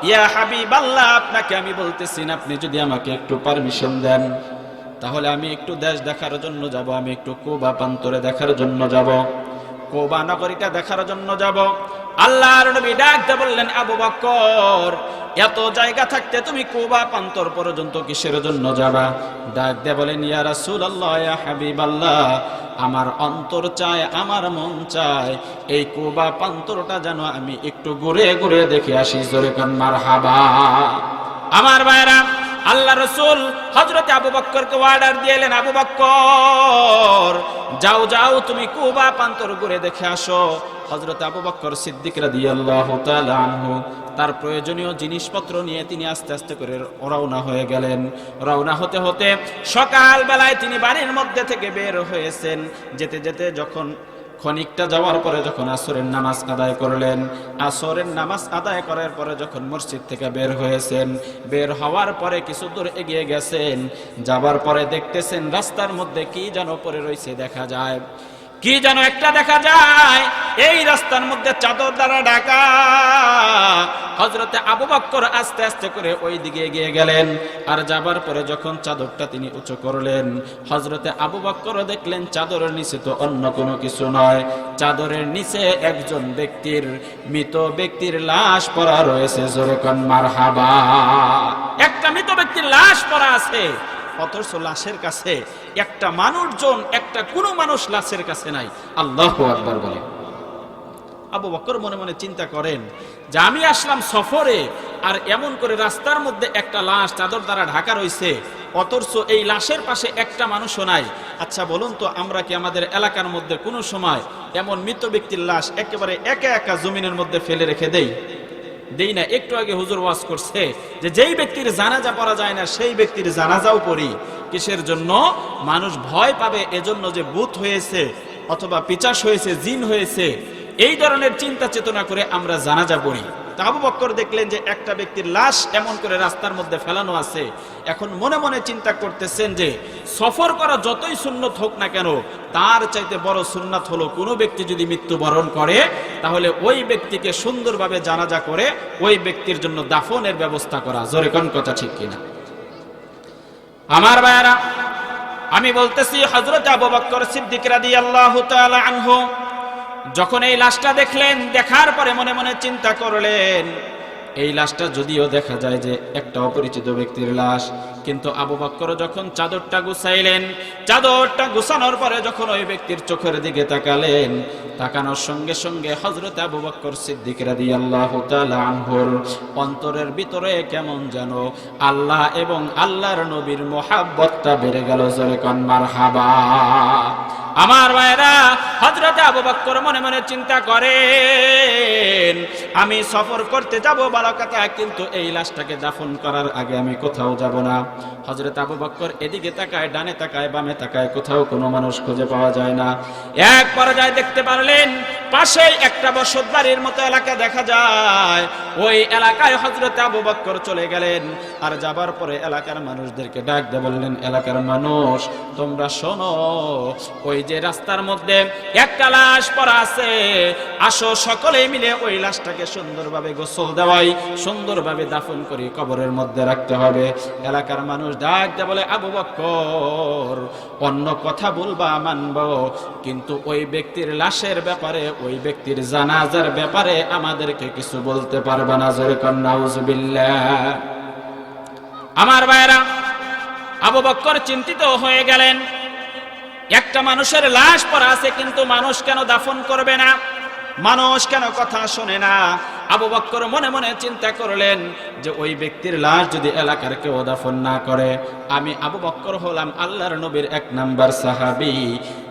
ইয়া হাবিবাল্লাহ, আপনাকে আমি বলতেছি, আপনি যদি আমাকে একটু পারমিশন দেন, তাহলে আমি একটু দেশ দেখার জন্য যাব। আমি একটু কুবা প্রান্তরে দেখার জন্য যাব, কুবা নগরীটা দেখার জন্য যাব। আল্লাহর নবী ডাক দিয়ে বললেন, আবু বকর, এত জায়গা থাকতে তুমি কুবা প্রান্তর পর্যন্ত কিসের জন্য যাবা? ডাক দিয়ে বলেন, ইয়া রাসূলুল্লাহ, ইয়া হাবিবাল্লাহ, আমার অন্তর চায়, আমার মন চায়, এই কুবা প্রান্তরটা যেন আমি একটু ঘুরে ঘুরে দেখে আসি। জোরে কান মারহাবা। আমার ভাইরা, আল্লাহ রাসূল হযরতে আবু বকরকে অর্ডার দিলেন, আবু বকর, যাও যাও, তুমি কুবা প্রান্তর ঘুরে দেখে আসো। হযরত আবু বকর সিদ্দিক রাদিয়াল্লাহু তাআলা আনহু তার প্রয়োজনীয় জিনিসপত্র নিয়ে তিনি আস্তে আস্তে করে রওনা হয়ে গেলেন। রওনা হতে হতে সকাল বেলায় তিনি বাড়ির মধ্যে থেকে বের হয়েছেন। যেতে যেতে যখন ক্ষণিকটা যাওয়ার পরে যখন আসরের নামাজ আদায় করলেন, আসরের নামাজ আদায় করার পরে যখন মসজিদ থেকে বের হয়েছেন, বের হওয়ার পরে কিছু দূর এগিয়ে গেছেন, যাবার পরে দেখতেছেন রাস্তার মধ্যে কি যেন পড়ে রয়েছে, দেখা যায় কি যেন একটা দেখা যায়, এই রাস্তার মধ্যে চাদর দ্বারা ঢাকা। হযরতে আবু বকর আস্তে আস্তে করে ওই দিকে এগিয়ে গেলেন, আর যাবার পরে যখন চাদরটা তিনি উঁচু করলেন, হযরতে আবু বকর দেখলেন চাদরের নিচে তো অন্য কোনো কিছু নয়, চাদরের নিচে একজন ব্যক্তির, মৃত ব্যক্তির লাশ পড়া রয়েছে। জোরে কোন মারহাবা। একটা মৃত ব্যক্তির লাশ পড়া আছে, অথচ লাশের কাছে একটা মানুষজন, একটা কোনো মানুষ লাশের কাছে নাই। আল্লাহু আকবার বলে। আবু বকর মনে মনে চিন্তা করেন যে আমি আসলাম সফরে, আর এমন করে রাস্তার মধ্যে একটা লাশ চাদর দ্বারা ঢাকা রয়েছে, অথচ এই লাশের পাশে একটা মানুষও নাই। আচ্ছা বলুন তো, আমরা কি আমাদের এলাকার মধ্যে কোনো সময় এমন মৃত ব্যক্তির লাশ একেবারে একা একা জমিনের মধ্যে ফেলে রেখে দেই না? একটু আগে হুজুর ওয়াজ করছে যে যেই ব্যক্তির জানাজা পড়া যায় না সেই ব্যক্তির জানাজাও পড়ি। কিসের জন্য? মানুষ ভয় পাবে এজন্য যে ভূত হয়েছে অথবা পিচাস হয়েছে, জিন হয়েছে, এই ধরনের চিন্তা চেতনা করে আমরা জানাজা পড়ি। তা আবু বকর দেখলেন যে একটা ব্যক্তির লাশ এমন করে রাস্তার মধ্যে ফেলানো আছে। এখন মনে মনে চিন্তা করতেছেন যে সফর করা যতই সুন্নত হোক না কেন, তার চাইতে বড় সুন্নাত হলো কোনো ব্যক্তি যদি মৃত্যুবরণ করে তাহলে ওই ব্যক্তিকে সুন্দরভাবে জানাজা করে ওই ব্যক্তির জন্য দাফনের ব্যবস্থা করা। জোরে কোন কথা ঠিক কিনা? আমার ভাইয়ারা, আমি বলতেছি হযরত আবু বকর সিদ্দিক রাদিয়াল্লাহু তাআলা আনহু যখন এই লাশটা দেখলেন, দেখার পরে মনে মনে চিন্তা করলেন এই লাশটা যদিও দেখা যায় যে একটা অপরিচিত ব্যক্তির লাশ, কিন্তু আবু বকর যখন চাদরটা গুছাইলেন, চাদরটা গুছানোর পরে যখন ওই ব্যক্তির চোখের দিকে তাকালেন, তাকানোর সঙ্গে সঙ্গে হযরত আবু বকর সিদ্দিক রাদিয়াল্লাহু তাআলা আনহুর অন্তরের ভিতরে কেমন যেন আল্লাহ এবং আল্লাহর নবীর মহব্বতটা বেড়ে গেল। জোরে কোন মারহাবা। আমার ভাইরা, হযরত আবু বকর মনে মনে চিন্তা করেন আমি সফর করতে যাব ভালো কথা, কিন্তু এই লাশটাকে দাফন করার আগে আমি কোথাও যাব না। হযরত আবু বকর এদিকে তাকায়, ডানে তাকায়, বামে তাকায়, কোথাও কোনো মানুষ খুঁজে পাওয়া যায় না। এক পর্যায়ে দেখতে পারলেন পাশেই একটা বসত বাড়ির মতো এলাকা দেখা যায়। ওই এলাকায় হযরত আবু বকর চলে গেলেন, আর যাবার পরে এলাকার মানুষদেরকে ডাক দিয়ে বললেন, এলাকার মানুষ তোমরা শোনো, ওই যে রাস্তার মধ্যে একটা লাশ পড়া আছে, আসো সকলে মিলে ওই লাশটাকে সুন্দরভাবে গোসল দেওয়াই, সুন্দরভাবে দাফন করে কবরের মধ্যে রাখতে হবে। এলাকার মানুষ ডাক দিয়ে বলে, আবু বকর অন্য কথা বলবা মানব, কিন্তু ওই ব্যক্তির লাশের ব্যাপারে, ওই ব্যক্তির জানাজার ব্যাপারে আমাদেরকে কিছু বলতে পারবে না। জোরে কোন নাউজুবিল্লাহ। আমার ভাইরা, আবু বকর চিন্তিত হয়ে গেলেন, একটা মানুষের লাশ পড়া আছে, কিন্তু মানুষ কেন দাফন করবে না, মানুষ কেন কথা শোনে না? আবু বকর মনে মনে চিন্তা করলেন যে ওই ব্যক্তির লাশ যদি এলাকার কেউ দাফন না করে, আমি আবু বকর হলাম আল্লাহর নবীর 1 নাম্বার সাহাবী,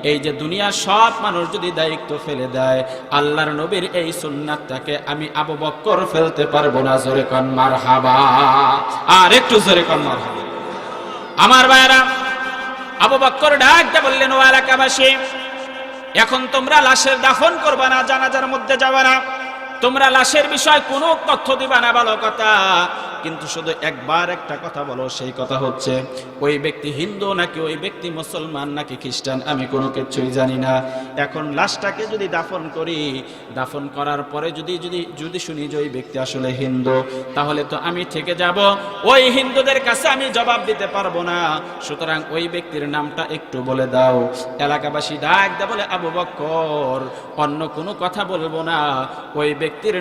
এই যে দুনিয়ার সব মানুষ যদি দায়িত্ব ফেলে দেয়, আল্লাহর নবীর এই সুন্নাতটাকে আমি আবু বকর ফেলতে পারবো না। জোরে কোন মারহাবা। আর একটু জোরে কোন মারহাবা। আমার ভাইরা, আবু বকর ডাক দিয়ে বললেন, ও এলাকাবাসী, এখন তোমরা লাশের দাফন করবা না, জানাজার মধ্যে যাবা না, তোমরা লাশের বিষয় কোনো তথ্য দিবা না ভালো কথা, কিন্তু শুধু একবার একটা কথা বলো, সেই কথা হচ্ছে ওই ব্যক্তি হিন্দু নাকি ওই ব্যক্তি মুসলমান নাকি খ্রিস্টান আমি কোনো কিছুই জানি না। এখন লাশটাকে যদি দাফন করি, দাফন করার পরে যদি শুনি যে ওই ব্যক্তি আসলে হিন্দু, তাহলে তো আমি থেকে যাব, ওই হিন্দুদের কাছে আমি জবাব দিতে পারবো না। সুতরাং ওই ব্যক্তির নামটা একটু বলে দাও। এলাকাবাসী ডাক দেয় বলে, আবু বকর অন্য কোনো কথা বলবো না, ওই ব্যক্তির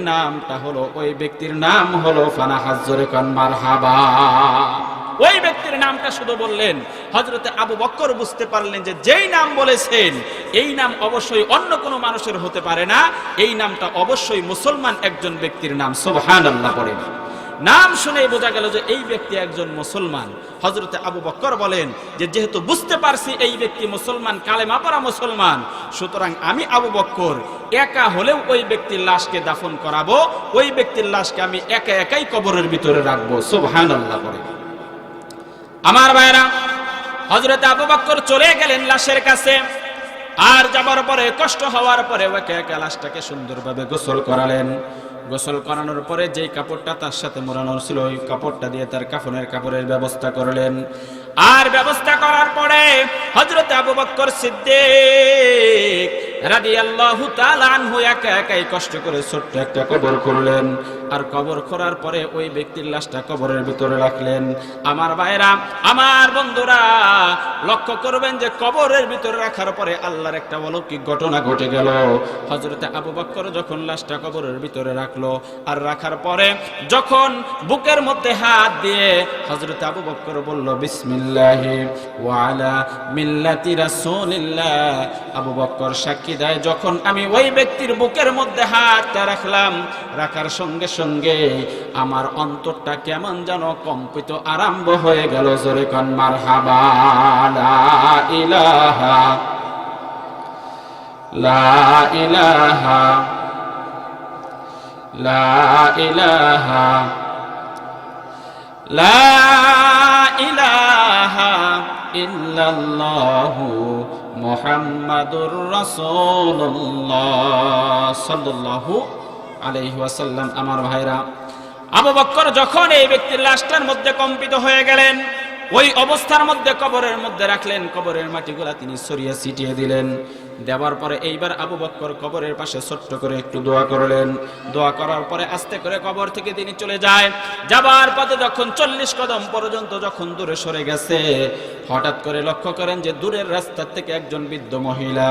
নাম হলো ফানাহাজ। জোরে কোন মারহাবা। ওই ব্যক্তির নামটা শুধু বললেন, হযরতে আবু বকর বুঝতে পারলেন যে যেই নাম বলেছেন এই নাম অবশ্যই অন্য কোনো মানুষের হতে পারে না, এই নামটা অবশ্যই মুসলমান একজন ব্যক্তির নাম। সুবহানাল্লাহ পড়েন। নাম শুনেই বোঝা গেল যে এই ব্যক্তি একজন মুসলমান। হযরতে আবু বকর বলেন যে যেহেতু বুঝতে পারছি এই ব্যক্তি মুসলমান, কালেমা পড়া মুসলমান, সুতরাং আমি আবু বকর একা হলেও ওই ব্যক্তির লাশকে দাফন করাবো, ওই ব্যক্তির লাশকে আমি একা একাই কবরের ভিতরে রাখবো। সুবহানাল্লাহ পড়েন। আমার ভাইরা, হযরতে আবু বকর চলে গেলেন লাশের কাছে, আর যাবার পরে কষ্ট হওয়ার পরে একা একা লাশটাকে সুন্দরভাবে গোসল করালেন। গোসল করানোর পরে যেই কাপড়টা তার সাথে মোড়ানো ছিল ওই কাপড়টা দিয়ে তার কাপড়ের ব্যবস্থা করলেন। আর ব্যবস্থা করার পরে হযরত আবু বকর সিদ্দিক রাদিয়াল্লাহু তাআলা আনহু একা একাই কষ্ট করে ছোট্ট একটা কবর করলেন। আর কবর খোঁড়ার পরে ওই ব্যক্তির লাশটা কবরের ভিতরে রাখলেন। আমার ভাইরা, আমার বন্ধুরা, লক্ষ্য করবেন যে কবরের ভিতরে রাখার পরে আল্লাহর একটা অলৌকিক ঘটনা ঘটে গেল। হযরতে আবু বকর যখন লাশটা কবরের ভিতরে রাখলো, আর রাখার পরে যখন বুকের মধ্যে হাত দিয়ে হযরতে আবু বকর বলল, বিসমিল্লাহি ওয়া আলা মিল্লাতি রাসূলিল্লাহ। আবু বকর সাক্ষী দেয়, যখন আমি ওই ব্যক্তির বুকের মধ্যে হাতটা রাখলাম, রাখার সঙ্গে সঙ্গে আমার অন্তরটা কেমন যেন কম্পিত আরম্ভ হয়ে গেল। জোরে কোন মারহাবা। লা ইলাহা লা ইলাহা লা ইলাহা লা ইলাহা ইল্লাল্লাহু মুহাম্মাদুর রাসূলুল্লাহ সাল্লাল্লাহু আলাইহি ওয়াসাল্লাম। আমার ভাইরা, আবু বকর যখন এই ব্যক্তির লাশটার মধ্যে কম্পিত হয়ে গেলেন, ওই অবস্থার মধ্যে কবরের মধ্যে রাখলেন, কবরের মাটিগুলা তিনি ছড়িয়ে ছিটিয়ে দিলেন। দেওয়ার পরে এইবার আবু বকর কবরের পাশে ছোট্ট করে একটু দোয়া করলেন। দোয়া করার পরে আস্তে করে কবর থেকে তিনি চলে যায়। যাবার পথে যখন 40 কদম পর্যন্ত যখন দূরে সরে গেছে, হঠাৎ করে লক্ষ্য করেন যে দূরের রাস্তা থেকে একজন বৃদ্ধ মহিলা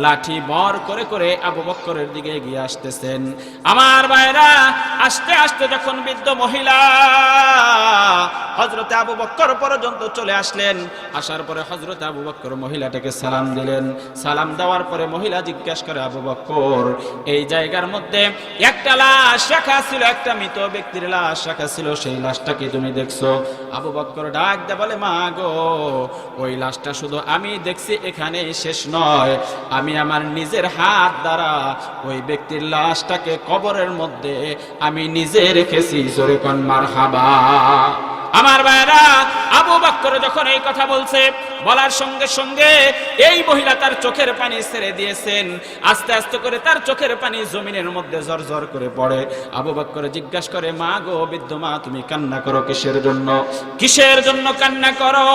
লাঠি বর করে করে আবু বকরের দিকে এগিয়ে আসতেছেন। আমার ভাইরা, আস্তে আস্তে যখন বৃদ্ধ মহিলা হযরতে আবু বকর পর্যন্ত চলে আসলেন, আসার পরে হযরতে আবু বকর মহিলাটাকে সালাম দিলেন। সালাম দেওয়ার পরে মহিলা জিজ্ঞাসা করে, আবু বকর, এই জায়গার মধ্যে একটা লাশ রাখা ছিল, একটা মৃত ব্যক্তির লাশ রাখা ছিল, সেই লাশটা কি তুমি দেখছো? আবু বকর ডাক দিয়ে বলে, মা গো, ওই লাশটা শুধু আমি দেখছি, এখানে শেষ নয়, আমি আমার নিজের হাত দ্বারা ওই ব্যক্তির লাশটাকে কবরের মধ্যে আমি নিজে রেখেছি। জোরে কোন মারহাবা। আমার ভাইরা, আবু বকর যখন এই কথা বলছে, বলার সঙ্গে সঙ্গে এই মহিলা তার চোখের পানি ছেড়ে দিয়েছেন। আস্তে আস্তে করে তার চোখের পানি জমিনের মধ্যে ঝরঝর করে পড়ে। আবু বকর জিজ্ঞাসা করে, মা গো, বৃদ্ধ মা, তুমি কান্না করো কিসের জন্য? কিসের জন্য কান্না করো?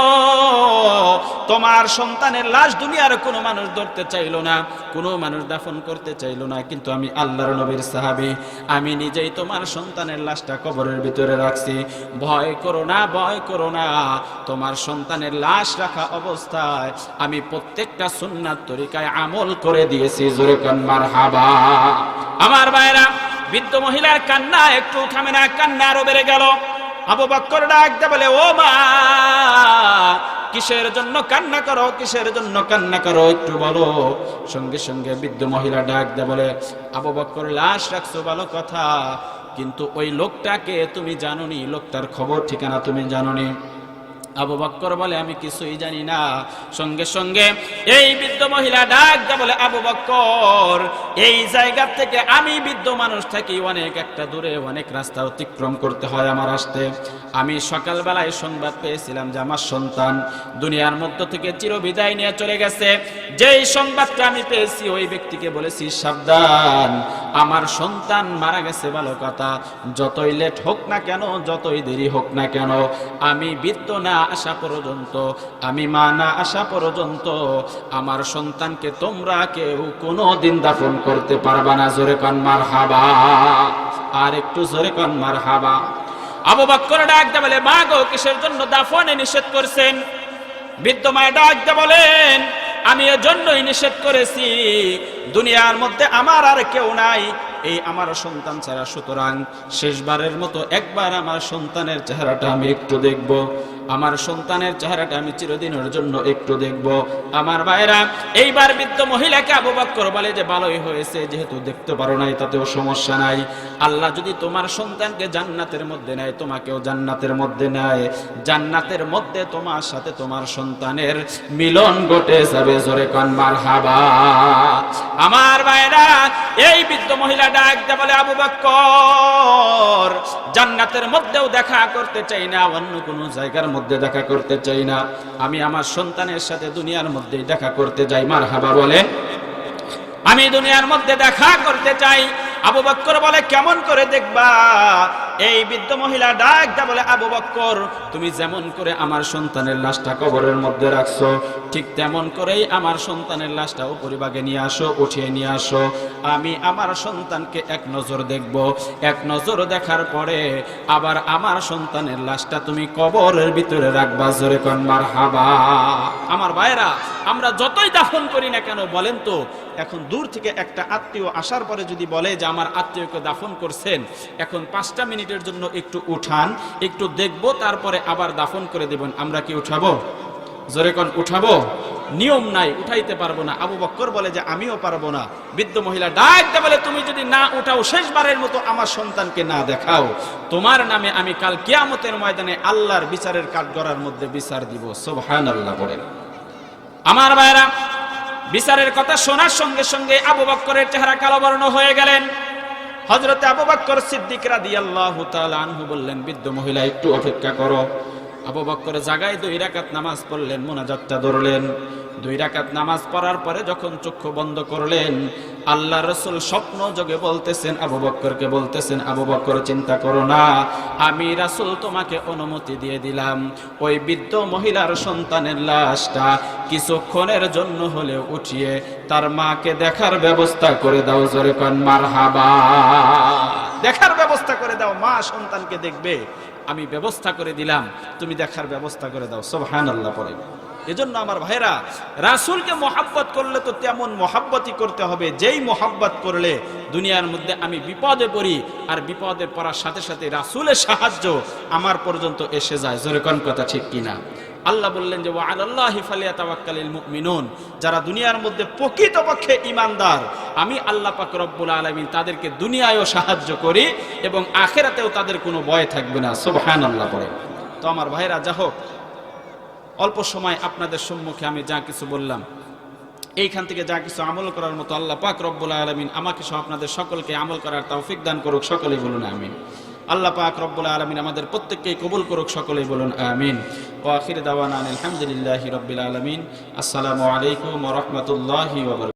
তোমার সন্তানের লাশ দুনিয়ার কোনো মানুষ ধরতে চাইলো না, কোনো মানুষ দাফন করতে চাইলো না, কিন্তু আমি আল্লাহর নবীর সাহাবী, আমি নিজেই তোমার সন্তানের লাশটা কবরের ভিতরে রাখছি। ভয় করো না, ভয় করো না, তোমার সন্তানের লাশ রাখা অবস্থায় আমি প্রত্যেকটা সুন্নাত তরিকায় আমল করে দিয়েছি। জোরে কোন মারহাবা। আমার ভাইরা, বৃদ্ধ মহিলার কান্না একটু থামে না, কান্না আরো বেড়ে গেল। আবু বকর ডাক দিয়ে বলে, ও মা, কিসের জন্য কান্না করো? কিসের জন্য কান্না করো একটু বলো। সঙ্গে সঙ্গে বৃদ্ধ মহিলা ডাক দিয়ে বলে, আবু বকর, লাশ রাখছো ভালো কথা, কিন্তু ওই লোকটাকে তুমি জানোনি, লোকটার খবর ঠিকানা তুমি জানোনি? আবু বকর বলে, আমি কিছুই জানি না। সঙ্গে সঙ্গে এই বৃদ্ধ মহিলা ডাক দিয়ে বলে, আবু বকর, এই জায়গা থেকে আমি বৃদ্ধ মানুষ থাকি অনেক একটা দূরে, অনেক রাস্তা অতিক্রম করতে হয় আমার আসতে। আমি সকালবেলায় সংবাদ পেয়েছিলাম যে আমার সন্তান দুনিয়ার মধ্য থেকে চিরবিদায় নিয়ে চলে গেছে। যেই সংবাদটা আমি পেয়েছি, ওই ব্যক্তিকে বলেছি, সাবধান, আমার সন্তান মারা গেছে ভালো কথা, যতই লেট হোক না কেন, যতই দেরি হোক না কেন, আমি বৃদ্ধ না আসা পর্যন্ত, আমি মা না আসা পর্যন্ত আমার সন্তানকে তোমরা কেউ কোনো দিন দাফন করতে পারবা না। জোরে কোন মারহাবা। আর একটু জোরে কোন মারহাবা। আবু বকর ডাক দিয়ে বলে, মা গো, কিসের জন্য দাফনে নিষেধ করছেন? বৃদ্ধ মা ডাক দিয়ে বলেন, আমি এজন্যই নিষেধ করেছি, দুনিয়ার মধ্যে আমার আর কেউ নাই, এই আমার সন্তান ছাড়া, সুতরাং শেষবারের মতো একবার আমার সন্তানের চেহারাটা আমি একটু দেখব, আমার সন্তানের চেহারাটা আমি চিরদিনের জন্য একটু দেখব। আমার ভাইরা, এইবার বৃদ্ধ মহিলাকে আবু বকর বলে যে, ভালোই হয়েছে, যেহেতু দেখতে পারো নাই তাতেও সমস্যা নাই। আল্লাহ যদি তোমার সন্তানকে জান্নাতের মধ্যে নেয়, তোমাকেও জান্নাতের মধ্যে নেয়, জান্নাতের মধ্যে তোমার সাথে তোমার সন্তানের মিলন ঘটে যাবে। জোরে কোন মারহাবা। আমার ভাইরা, এই বৃদ্ধ মহিলা ডাক দিয়ে বলে, আবু বকর, জান্নাতের মধ্যেও দেখা করতে চাই না, অন্য কোনো জায়গার মধ্যে দেখা করতে চাই না, আমি আমার সন্তানের সাথে দুনিয়ার মধ্যেই দেখা করতে যাই। মারহাবা বলে, আমি দুনিয়ার মধ্যে দেখা করতে চাই। আবু বকর বলে, কেমন করে দেখবা? এই বৃদ্ধ মহিলা ডাক দা বলে, আবু বকর, তুমি যেমন করে আমার সন্তানের লাশটা কবরের মধ্যে রাখছো, ঠিক তেমন করেই আমার সন্তানের লাশটা উপরিভাগে নিয়ে আসো, উঠিয়ে নিয়ে আসো। আমি আমার সন্তানকে এক নজর দেখব, এক নজর দেখার পরে আবার আমার সন্তানের লাশটা তুমি কবরের ভিতরে রাখবা। জোরে কোন মারহাবা। আমার ভাইরা, আমরা যতই দাফন করি না কেন বলেন তো, এখন দূর থেকে একটা আত্মীয় আসার পরে যদি বলে যে আমার আত্মীয়কে দাফন করছেন, এখন 5টা মিনিটের জন্য একটু উঠান, একটু দেখবো, তারপরে আবার দাফন করে দেবেন, আমরা কি উঠাবো? জোরে কোন উঠাবো? নিয়ম নাই, উঠাইতে পারবো না। আবু বকর বলে যে আমিও পারবো না। বৃদ্ধ মহিলা ডাক দিয়ে বলে, তুমি যদি না উঠাও, শেষবারের মতো আমার সন্তানকে না দেখাও, তোমার নামে আমি কাল কিয়ামতের ময়দানে আল্লাহর বিচারের কাঠগড়ার মধ্যে বিচার দিব। সুবহানাল্লাহ বলেন। আমার ভাইরা, বিচারের কথা শোনার সঙ্গে সঙ্গে আবু বকরের চেহারা কালো বর্ণ হয়ে গেলেন। হযরতে আবু বকর সিদ্দিক রাদিয়াল্লাহু তাআলা আনহু বললেন, বৃদ্ধ মহিলা একটু অপেক্ষা করো। আবু বকর জাগায় 2 রাকাত নামাজ পড়লেন, মুনাজাতটা ধরলেন। 2 রাকাত নামাজ পড়ার পরে যখন চক্ষু বন্ধ করলেন, আল্লাহ রাসূল স্বপ্ন যোগে বলতেছেন, আবু বকরকে বলতেছেন, আবু বকর চিন্তা করো না, আমি রাসূল তোমাকে অনুমতি দিয়ে দিলাম, ওই বৃদ্ধ মহিলার সন্তানের লাশটা কিছুক্ষণের জন্য হলেও উঠিয়ে তার মাকে দেখার ব্যবস্থা করে দাও। জোরে কোন মারহাবা। দেখার ব্যবস্থা করে দাও, মা সন্তানকে দেখবে, আমি ব্যবস্থা করে দিলাম, তুমি দেখার ব্যবস্থা করে দাও। সুবহানাল্লাহ পড়ে। এজন্য আমার ভাইরা, রাসূলকে মহব্বত করলে তো তেমন মহব্বতই করতে হবে, যেই মহব্বত করলে দুনিয়ার মধ্যে আমি বিপদে পড়ি, আর বিপদে পড়ার সাথে সাথে রাসূলের সাহায্য আমার পর্যন্ত এসে যায়। জোরে কোন কথা ঠিক কিনা? আল্লাহ বললেন যে ওয়া আলাল্লাহি ফালিয়াতাওয়াক্কালিল মুমিনুন, যারা দুনিয়ার মধ্যে প্রকৃতপক্ষে ঈমানদার, আমি আল্লাহ পাক রব্বুল আলামিন তাদেরকে দুনিয়ায়ও সাহায্য করি এবং আখিরাতেও তাদের কোনো ভয় থাকবে না। সুবহানাল্লাহ পড়ে। তো আমার ভাইরা, যা হোক, অল্প সময় আপনাদের সম্মুখে আমি যা কিছু বললাম, এইখান থেকে যা কিছু আমল করার মতো আল্লাহ পাক রব্বুল আলামিন আমাকে সহ আপনাদের সকলকে আমল করার তৌফিক দান করুক। সকলেই বলুন আমিন। আল্লাহ পাক রব্বুল আলামিন আমাদের প্রত্যেককেই কবুল করুক। সকলেই বলুন আমিন। ওয়া আখির দাওয়ানা আলহামদুলিল্লাহি রাব্বিল আলামিন। আসসালামু আলাইকুম ওয়া রাহমাতুল্লাহি ওয়া বারাকাতুহু।